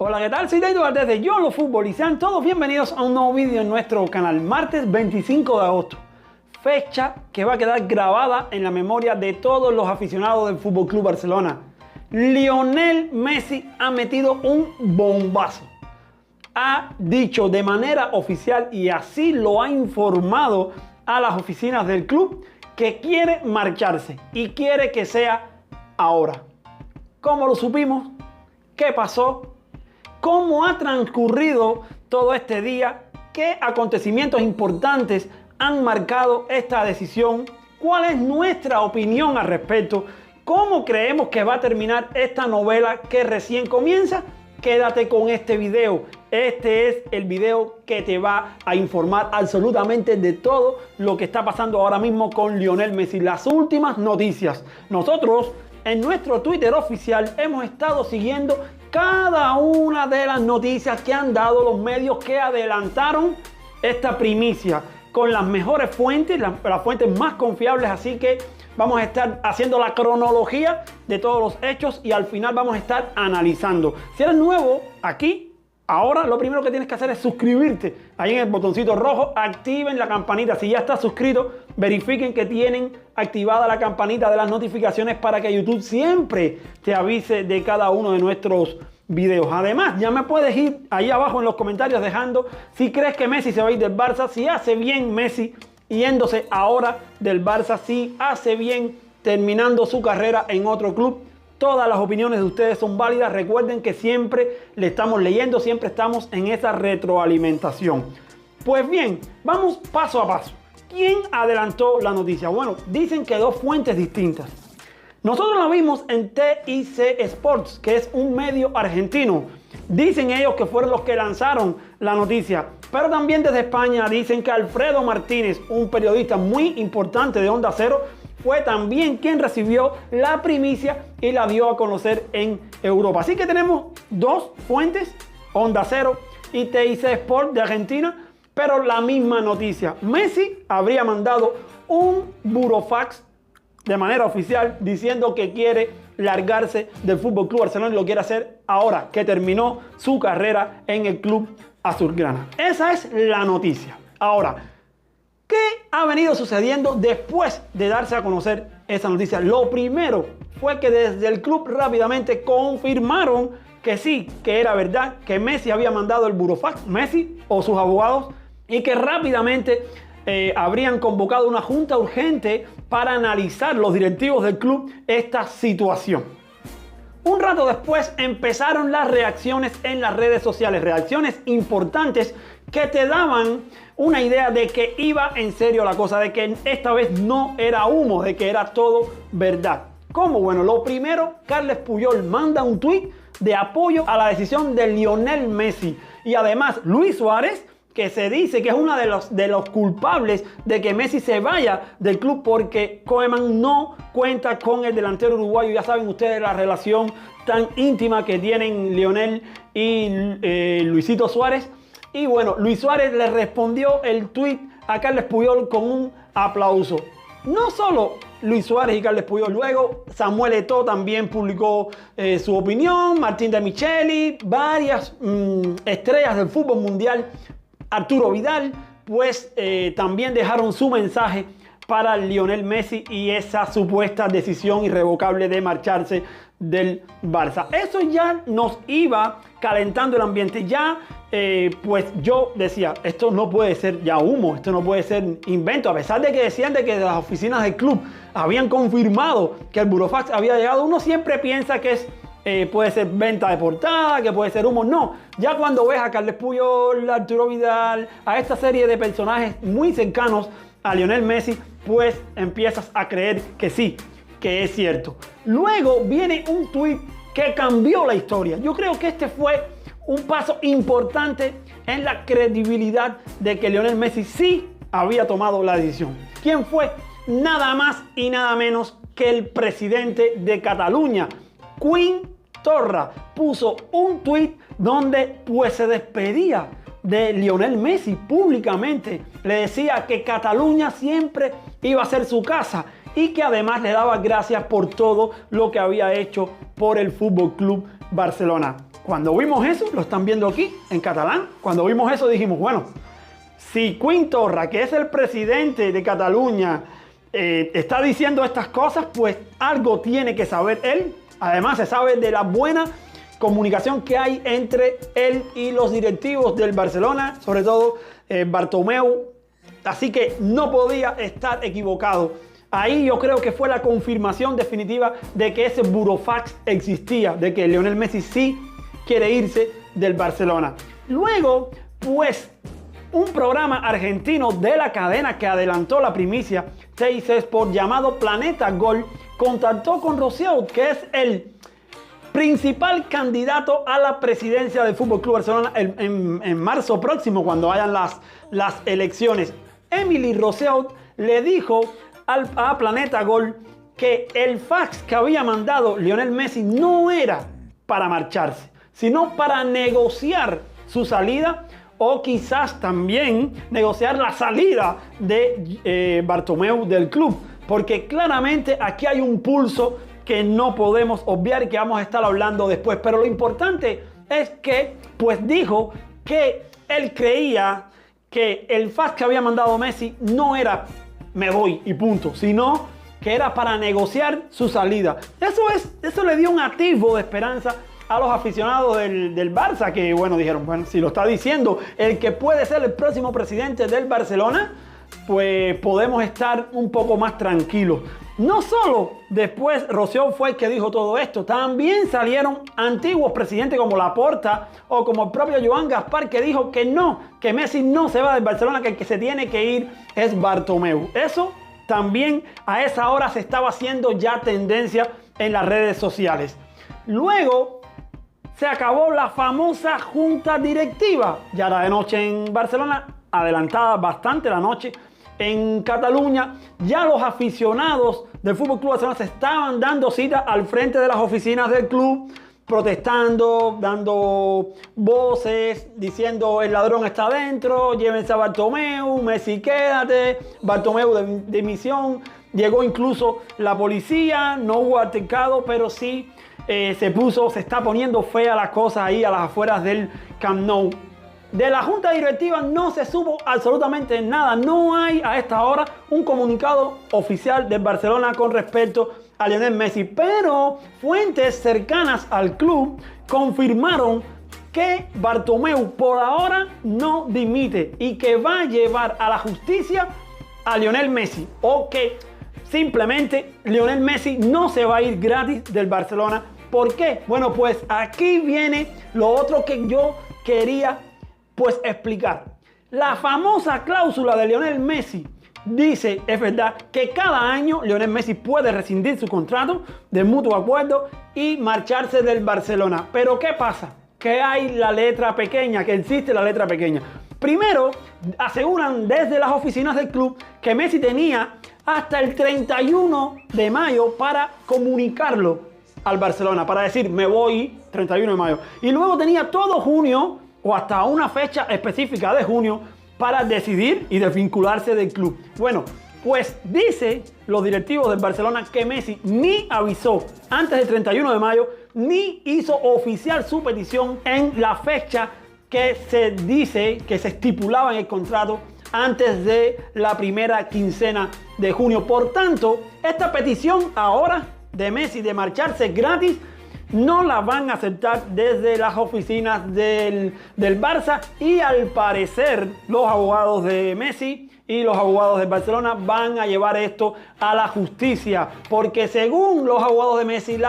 Hola, ¿qué tal? Soy David Valdés de YOLO Fútbol y sean todos bienvenidos a un nuevo vídeo en nuestro canal. Martes 25 de agosto, fecha que va a quedar grabada en la memoria de todos los aficionados del Fútbol Club Barcelona. Lionel Messi ha metido un bombazo. Ha dicho de manera oficial y así lo ha informado a las oficinas del club que quiere marcharse y quiere que sea ahora. ¿Cómo lo supimos? ¿Qué pasó? ¿Cómo ha transcurrido todo este día? ¿Qué acontecimientos importantes han marcado esta decisión? ¿Cuál es nuestra opinión al respecto? ¿Cómo creemos que va a terminar esta novela que recién comienza? Quédate con este video. Este es el video que te va a informar absolutamente de todo lo que está pasando ahora mismo con Lionel Messi. Las últimas noticias. Nosotros en nuestro Twitter oficial hemos estado siguiendo cada una de las noticias que han dado los medios que adelantaron esta primicia con las mejores fuentes, las fuentes más confiables. Así que vamos a estar haciendo la cronología de todos los hechos y al final vamos a estar analizando. Si eres nuevo aquí, ahora lo primero que tienes que hacer es suscribirte. Ahí en el botoncito rojo, activen la campanita. Si ya estás suscrito, verifiquen que tienen activada la campanita de las notificaciones para que YouTube siempre te avise de cada uno de nuestros videos. Además, ya me puedes ir ahí abajo en los comentarios dejando si crees que Messi se va a ir del Barça, si hace bien Messi yéndose ahora del Barça, si hace bien terminando su carrera en otro club. Todas las opiniones de ustedes son válidas. Recuerden que siempre le estamos leyendo, siempre estamos en esa retroalimentación. Pues bien, vamos paso a paso. ¿Quién adelantó la noticia? Bueno, dicen que dos fuentes distintas. Nosotros la vimos en TIC Sports, que es un medio argentino. Dicen ellos que fueron los que lanzaron la noticia. Pero también desde España dicen que Alfredo Martínez, un periodista muy importante de Onda Cero, fue también quien recibió la primicia y la dio a conocer en Europa. Así que tenemos dos fuentes, Onda Cero y TIC Sport de Argentina, pero la misma noticia. Messi habría mandado un burofax de manera oficial diciendo que quiere largarse del Fútbol Club Barcelona y lo quiere hacer ahora que terminó su carrera en el club azulgrana. Esa es la noticia. Ahora, ¿qué ha venido sucediendo después de darse a conocer esa noticia? Lo primero fue que desde el club rápidamente confirmaron que sí, que era verdad, que Messi había mandado el burofax, Messi o sus abogados, y que rápidamente habrían convocado una junta urgente para analizar los directivos del club esta situación. Un rato después empezaron las reacciones en las redes sociales, reacciones importantes que te daban una idea de que iba en serio la cosa, de que esta vez no era humo, de que era todo verdad. ¿Cómo? Bueno, lo primero, Carles Puyol manda un tuit de apoyo a la decisión de Lionel Messi. Y además, Luis Suárez, que se dice que es uno de los culpables de que Messi se vaya del club porque Koeman no cuenta con el delantero uruguayo. Ya saben ustedes la relación tan íntima que tienen Lionel y Luisito Suárez. Y bueno, Luis Suárez le respondió el tuit a Carles Puyol con un aplauso. No solo Luis Suárez y Carles Puyol, luego Samuel Eto'o también publicó su opinión, Martín de Micheli, varias estrellas del fútbol mundial, Arturo Vidal, pues también dejaron su mensaje para Lionel Messi y esa supuesta decisión irrevocable de marcharse del Barça. Eso ya nos iba calentando el ambiente. Ya pues yo decía, esto no puede ser ya humo, esto no puede ser invento. A pesar de que decían de que las oficinas del club habían confirmado que el burofax había llegado, uno siempre piensa que es puede ser venta de portada, que puede ser humo. No, ya cuando ves a Carles Puyol, a Arturo Vidal, a esta serie de personajes muy cercanos a Lionel Messi, pues empiezas a creer que sí, que es cierto. Luego viene un tuit que cambió la historia. Yo creo que este fue un paso importante en la credibilidad de que Lionel Messi sí había tomado la decisión. ¿Quién fue? Nada más y nada menos que el presidente de Cataluña, Quim Torra, puso un tuit donde pues se despedía de Lionel Messi públicamente. Le decía que Cataluña siempre iba a ser su casa y que además le daba gracias por todo lo que había hecho por el Fútbol Club Barcelona. cuando vimos eso, lo están viendo aquí en catalán, cuando vimos eso dijimos, bueno, si Quim Torra, que es el presidente de Cataluña, está diciendo estas cosas, pues algo tiene que saber él. Además se sabe de la buena comunicación que hay entre él y los directivos del Barcelona, sobre todo Bartomeu, así que no podía estar equivocado. Ahí yo creo que fue la confirmación definitiva de que ese burofax existía, de que Lionel Messi sí quiere irse del Barcelona. Luego, pues, un programa argentino de la cadena que adelantó la primicia, TIC Sport, llamado Planeta Gol, contactó con Rosselló, que es el principal candidato a la presidencia del FC Barcelona en marzo próximo, cuando hayan las elecciones. Émile Rosselló le dijo a Planeta Gol que el fax que había mandado Lionel Messi no era para marcharse, sino para negociar su salida o quizás también negociar la salida de Bartomeu del club, porque claramente aquí hay un pulso que no podemos obviar y que vamos a estar hablando después. Pero lo importante es que pues dijo que él creía que el fax que había mandado Messi no era me voy y punto, sino que era para negociar su salida. Eso le dio un atisbo de esperanza a los aficionados del Barça, que bueno, dijeron, bueno, si lo está diciendo el que puede ser el próximo presidente del Barcelona, pues podemos estar un poco más tranquilos. No solo después Rosselló fue el que dijo todo esto, también salieron antiguos presidentes como Laporta o como el propio Joan Gaspar, que dijo que no, que Messi no se va del Barcelona, que el que se tiene que ir es Bartomeu. Eso también a esa hora se estaba haciendo ya tendencia en las redes sociales. Luego se acabó la famosa junta directiva, ya era de noche en Barcelona, adelantada bastante la noche en Cataluña. Ya los aficionados del FC Barcelona se estaban dando cita al frente de las oficinas del club, protestando, dando voces, diciendo el ladrón está adentro, llévense a Bartomeu, Messi quédate, Bartomeu de dimisión. Llegó incluso la policía, no hubo altercado, pero sí se está poniendo fea la cosa ahí a las afueras del Camp Nou. De la junta directiva no se supo absolutamente nada. No hay a esta hora un comunicado oficial del Barcelona con respecto a Lionel Messi, pero fuentes cercanas al club confirmaron que Bartomeu por ahora no dimite y que va a llevar a la justicia a Lionel Messi, o que simplemente Lionel Messi no se va a ir gratis del Barcelona. ¿Por qué? Bueno, pues aquí viene lo otro que yo quería pues explicar. La famosa cláusula de Lionel Messi dice, es verdad, que cada año Lionel Messi puede rescindir su contrato de mutuo acuerdo y marcharse del Barcelona. Pero ¿qué pasa? Que hay la letra pequeña, que existe la letra pequeña. Primero, aseguran desde las oficinas del club que Messi tenía hasta el 31 de mayo para comunicarlo al Barcelona, para decir me voy 31 de mayo. Y luego tenía todo junio o hasta una fecha específica de junio para decidir y desvincularse del club. Bueno, pues dice los directivos del Barcelona que Messi ni avisó antes del 31 de mayo, ni hizo oficial su petición en la fecha que se dice, que se estipulaba en el contrato antes de la primera quincena de junio. Por tanto, esta petición ahora de Messi de marcharse gratis no la van a aceptar desde las oficinas del Barça, y al parecer los abogados de Messi y los abogados del Barcelona van a llevar esto a la justicia, porque según los abogados de Messi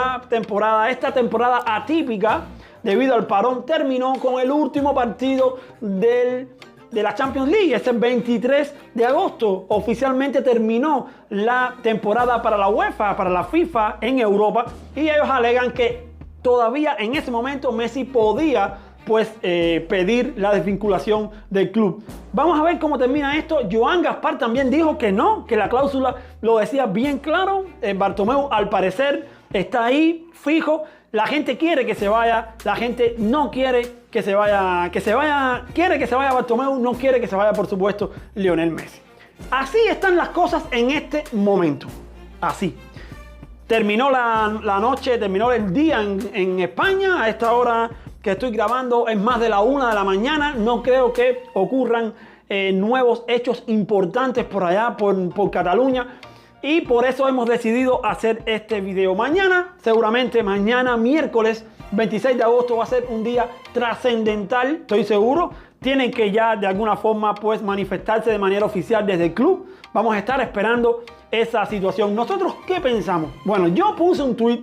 esta temporada atípica debido al parón terminó con el último partido de la Champions League. Este 23 de agosto oficialmente terminó la temporada para la UEFA, para la FIFA en Europa, y ellos alegan que todavía en ese momento Messi podía pues pedir la desvinculación del club. Vamos a ver cómo termina esto. Joan Gaspar también dijo que no, que la cláusula lo decía bien claro. Bartomeu al parecer está ahí fijo. La gente quiere que se vaya, la gente no quiere que se vaya, quiere que se vaya Bartomeu, no quiere que se vaya, por supuesto, Lionel Messi. Así están las cosas en este momento. Así. Terminó la noche, terminó el día en España. A esta hora que estoy grabando es más de la 1 de la mañana. No creo que ocurran nuevos hechos importantes por allá, por Cataluña. Y por eso hemos decidido hacer este video mañana. Seguramente mañana, miércoles 26 de agosto, va a ser un día trascendental, estoy seguro. Tienen que ya de alguna forma pues manifestarse de manera oficial desde el club. Vamos a estar esperando esa situación. ¿Nosotros qué pensamos? Bueno, yo puse un tweet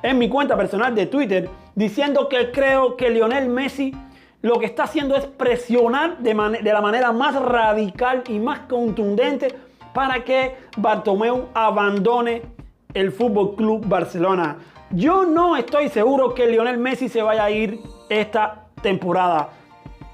en mi cuenta personal de Twitter diciendo que creo que Lionel Messi lo que está haciendo es presionar de la manera más radical y más contundente para que Bartomeu abandone el Fútbol Club Barcelona. Yo no estoy seguro que Lionel Messi se vaya a ir esta temporada.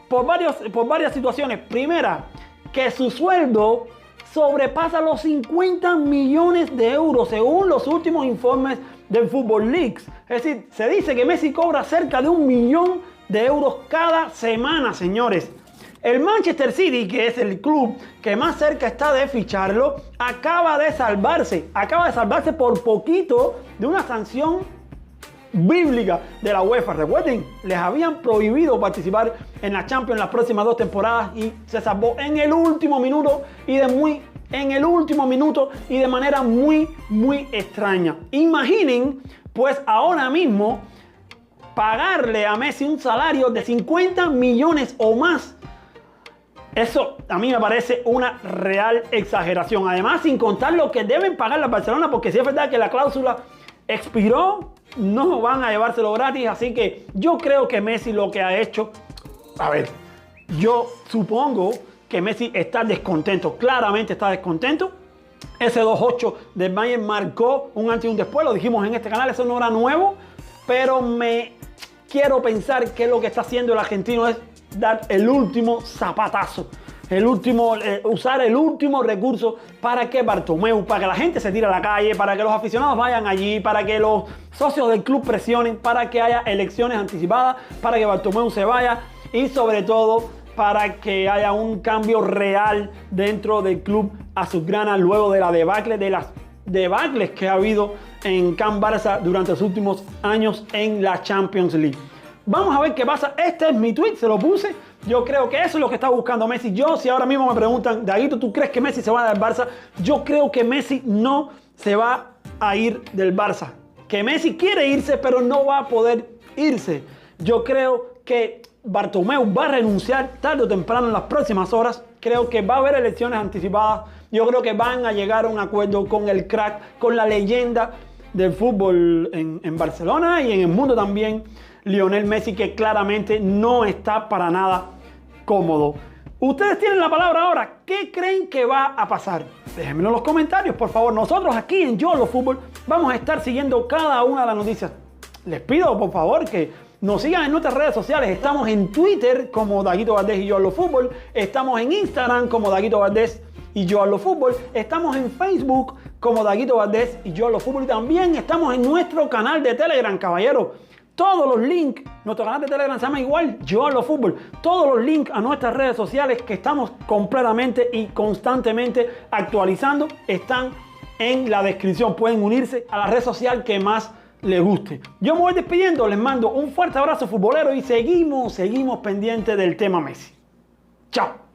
Por varias situaciones. Primera, que su sueldo sobrepasa los 50 millones de euros según los últimos informes del Football Leaks. Es decir, se dice que Messi cobra cerca de 1 millón de euros cada semana, señores. El Manchester City, que es el club que más cerca está de ficharlo, acaba de salvarse por poquito de una sanción bíblica de la UEFA. Recuerden, les habían prohibido participar en la Champions las próximas 2 temporadas y se salvó en el último minuto y de manera muy extraña. Imaginen pues ahora mismo pagarle a Messi un salario de 50 millones o más. Eso a mí me parece una real exageración. Además, sin contar lo que deben pagar la Barcelona, porque si es verdad que la cláusula expiró, no van a llevárselo gratis. Así que yo creo que Messi lo que ha hecho... A ver, yo supongo que Messi está descontento. Claramente está descontento. Ese 2-8 del Bayern marcó un antes y un después. Lo dijimos en este canal, eso no era nuevo. Pero me quiero pensar que lo que está haciendo el argentino es dar el último zapatazo. Usar el último recurso para que Bartomeu, para que la gente se tire a la calle, para que los aficionados vayan allí, para que los socios del club presionen, para que haya elecciones anticipadas, para que Bartomeu se vaya y sobre todo para que haya un cambio real dentro del club azulgrana luego de la debacle, de las debacles que ha habido en Can Barça durante los últimos años en la Champions League. Vamos a ver qué pasa. Este es mi tweet, se lo puse. Yo creo que eso es lo que está buscando Messi. Si ahora mismo me preguntan, Daguito, ¿tú crees que Messi se va del Barça? Yo creo que Messi no se va a ir del Barça. Que Messi quiere irse, pero no va a poder irse. Yo creo que Bartomeu va a renunciar tarde o temprano en las próximas horas. Creo que va a haber elecciones anticipadas. Yo creo que van a llegar a un acuerdo con el crack, con la leyenda del fútbol en Barcelona y en el mundo también, Lionel Messi, que claramente no está para nada cómodo. Ustedes tienen la palabra ahora. ¿Qué creen que va a pasar? Déjenmelo en los comentarios, por favor. Nosotros aquí en Yo Hablo Fútbol vamos a estar siguiendo cada una de las noticias. Les pido, por favor, que nos sigan en nuestras redes sociales. Estamos en Twitter como Daguito Valdés y Yo Hablo Fútbol. Estamos en Instagram como Daguito Valdés y Yo Hablo Fútbol. Estamos en Facebook como Daguito Valdés y Yo Hablo Fútbol. Y también estamos en nuestro canal de Telegram, caballero. Todos los links, nuestro canal de Telegram se llama igual, Yo Hablo Fútbol. Todos los links a nuestras redes sociales que estamos completamente y constantemente actualizando están en la descripción. Pueden unirse a la red social que más les guste. Yo me voy despidiendo, les mando un fuerte abrazo futbolero y seguimos pendientes del tema Messi. Chao.